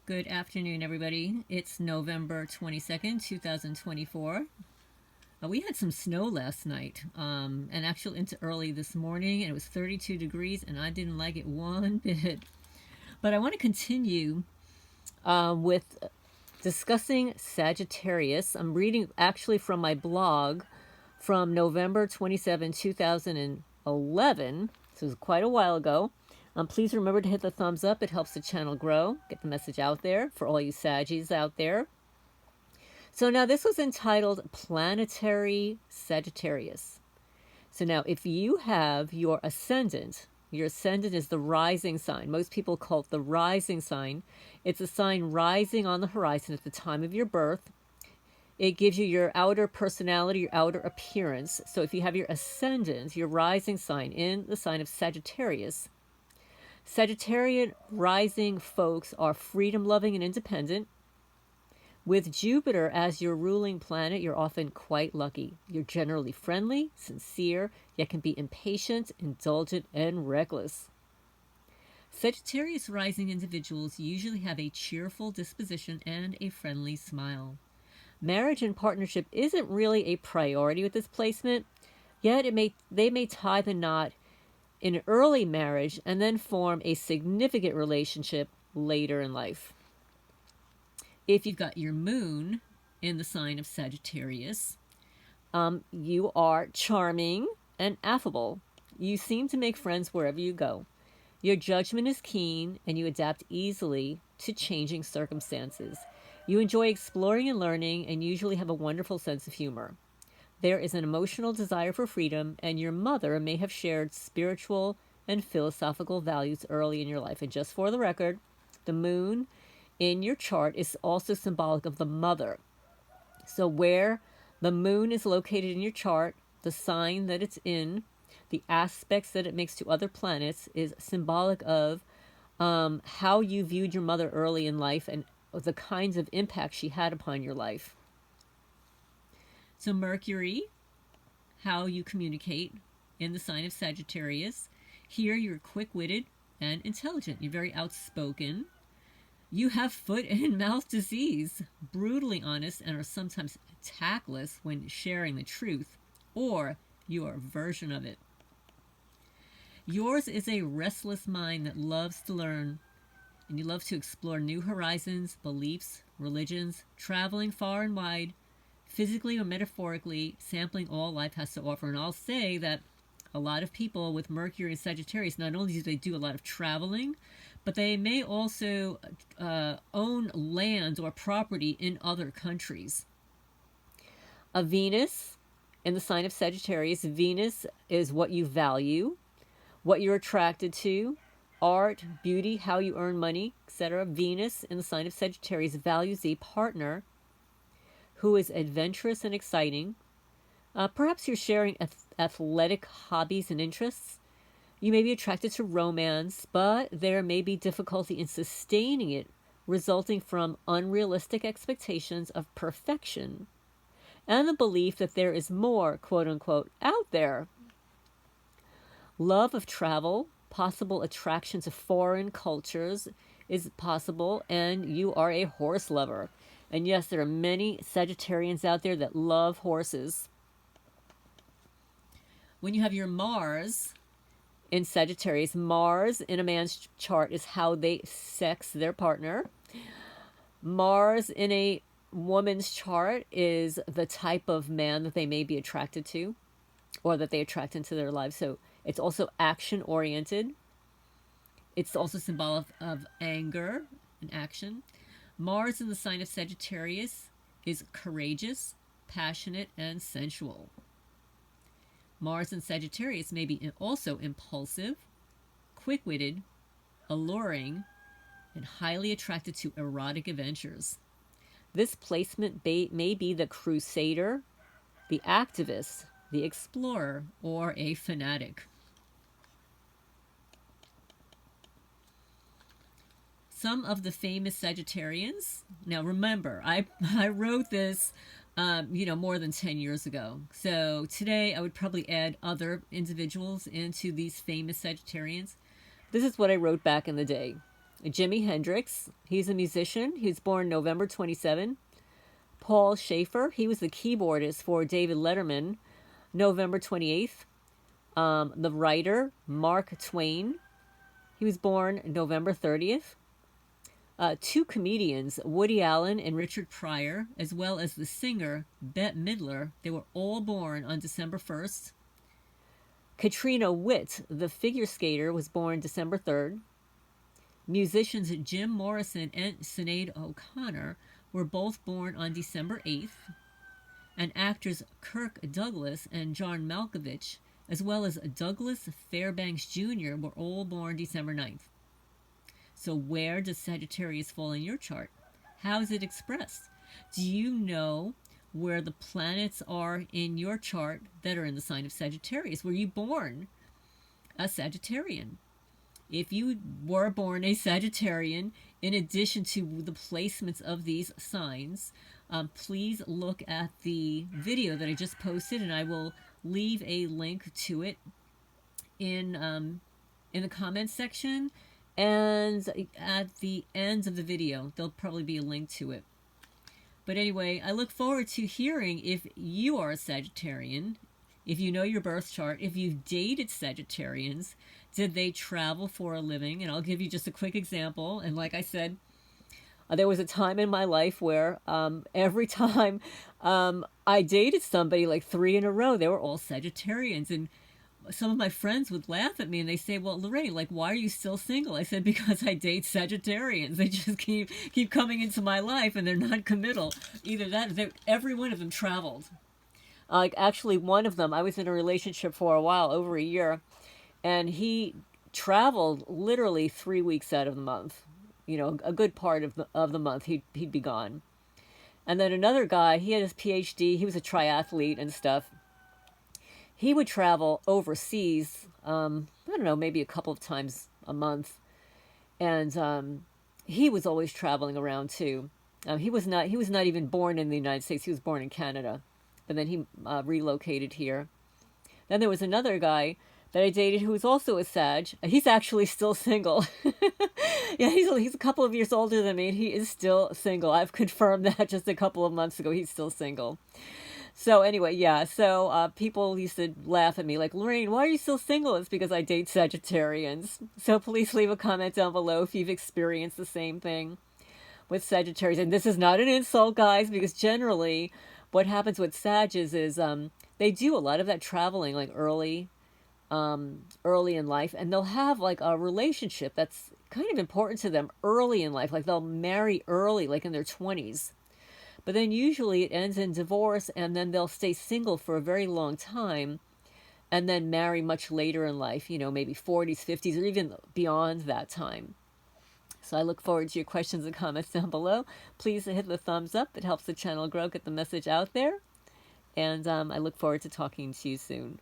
Good afternoon, everybody. It's November 22nd, 2024. We had some snow last night, and actually into early this morning, and it was 32 degrees, and I didn't like it one bit. But I want to continue with discussing Sagittarius. I'm reading actually from my blog from November 27, 2011, so it was quite a while ago. Please remember to hit the thumbs up. It helps the channel grow, get the message out there for all you Saggies out there. So now this was entitled Planetary Sagittarius. So now if you have your ascendant is the rising sign. Most people call it the rising sign. It's a sign rising on the horizon at the time of your birth. It gives you your outer personality, your outer appearance. So if you have your ascendant, your rising sign in the sign of Sagittarius, Sagittarian rising folks are freedom-loving and independent. With Jupiter as your ruling planet, you're often quite lucky. You're generally friendly, sincere, yet can be impatient, indulgent, and reckless. Sagittarius rising individuals usually have a cheerful disposition and a friendly smile. Marriage and partnership isn't really a priority with this placement, yet they may tie the knot in an early marriage and then form a significant relationship later in life. If you've got your moon in the sign of Sagittarius, you are charming and affable. You seem to make friends wherever you go. Your judgment is keen and you adapt easily to changing circumstances. You enjoy exploring and learning and usually have a wonderful sense of humor. There is an emotional desire for freedom, and your mother may have shared spiritual and philosophical values early in your life. And just for the record, the moon in your chart is also symbolic of the mother. So where the moon is located in your chart, the sign that it's in, the aspects that it makes to other planets is symbolic of how you viewed your mother early in life and the kinds of impact she had upon your life. So Mercury, how you communicate in the sign of Sagittarius. Here you're quick-witted and intelligent. You're very outspoken. You have foot and mouth disease, brutally honest, and are sometimes tactless when sharing the truth, or your version of it. Yours is a restless mind that loves to learn, and you love to explore new horizons, beliefs, religions, traveling far and wide, physically or metaphorically, sampling all life has to offer. And I'll say that a lot of people with Mercury and Sagittarius, not only do they do a lot of traveling, but they may also own land or property in other countries. A Venus in the sign of Sagittarius, Venus is what you value, what you're attracted to, art, beauty, how you earn money, etc. Venus in the sign of Sagittarius values a partner who is adventurous and exciting. Perhaps you're sharing athletic hobbies and interests. You may be attracted to romance, but there may be difficulty in sustaining it, resulting from unrealistic expectations of perfection and the belief that there is more, quote unquote, out there. Love of travel, possible attraction to foreign cultures is possible, and you are a horse lover. And yes, there are many Sagittarians out there that love horses. When you have your Mars in Sagittarius, Mars in a man's chart is how they sex their partner. Mars in a woman's chart is the type of man that they may be attracted to or that they attract into their lives. So it's also action-oriented. It's also symbolic of anger and action. Mars in the sign of Sagittarius is courageous, passionate, and sensual. Mars in Sagittarius may be also impulsive, quick-witted, alluring, and highly attracted to erotic adventures. This placement may be the crusader, the activist, the explorer, or a fanatic. Some of the famous Sagittarians. Now remember, I wrote this, more than 10 years ago. So today I would probably add other individuals into these famous Sagittarians. This is what I wrote back in the day. Jimi Hendrix, he's a musician. He was born November 27. Paul Schaefer, he was the keyboardist for David Letterman, November 28th. The writer, Mark Twain, he was born November 30th. Two comedians, Woody Allen and Richard Pryor, as well as the singer, Bette Midler, they were all born on December 1st. Katrina Witt, the figure skater, was born December 3rd. Musicians Jim Morrison and Sinead O'Connor were both born on December 8th. And actors Kirk Douglas and John Malkovich, as well as Douglas Fairbanks Jr., were all born December 9th. So where does Sagittarius fall in your chart? How is it expressed? Do you know where the planets are in your chart that are in the sign of Sagittarius? Were you born a Sagittarian? If you were born a Sagittarian, in addition to the placements of these signs, please look at the video that I just posted, and I will leave a link to it in the comments section. And at the end of the video, there'll probably be a link to it. But anyway, I look forward to hearing if you are a Sagittarian, if you know your birth chart, if you've dated Sagittarians, did they travel for a living? And I'll give you just a quick example. And like I said, there was a time in my life where every time I dated somebody, like 3 in a row, they were all Sagittarians. And some of my friends would laugh at me and they say, well, Lorraine, like, why are you still single? I said, because I date Sagittarians. They just keep coming into my life and they're not committal. Either that, every one of them traveled. Like, actually, one of them, I was in a relationship for a while, over a year, and he traveled literally 3 weeks out of the month. You know, a good part of the month he'd be gone. And then another guy, he had his PhD, he was a triathlete and stuff. He would travel overseas, I don't know, maybe a couple of times a month. And he was always traveling around too. He was not even born in the United States. He was born in Canada. But then he relocated here. Then there was another guy that I dated who was also a Sag. He's actually still single. Yeah, he's a couple of years older than me, and he is still single. I've confirmed that just a couple of months ago. He's still single. So anyway, yeah, so people used to laugh at me like, Lorraine, why are you still single? It's because I date Sagittarians. So please leave a comment down below if you've experienced the same thing with Sagittarius. And this is not an insult, guys, because generally what happens with Sages is they do a lot of that traveling like early in life, and they'll have like a relationship that's kind of important to them early in life. Like they'll marry early, like in their 20s. But then usually it ends in divorce, and then they'll stay single for a very long time and then marry much later in life, you know, maybe 40s, 50s, or even beyond that time. So I look forward to your questions and comments down below. Please hit the thumbs up. It helps the channel grow, get the message out there. And I look forward to talking to you soon.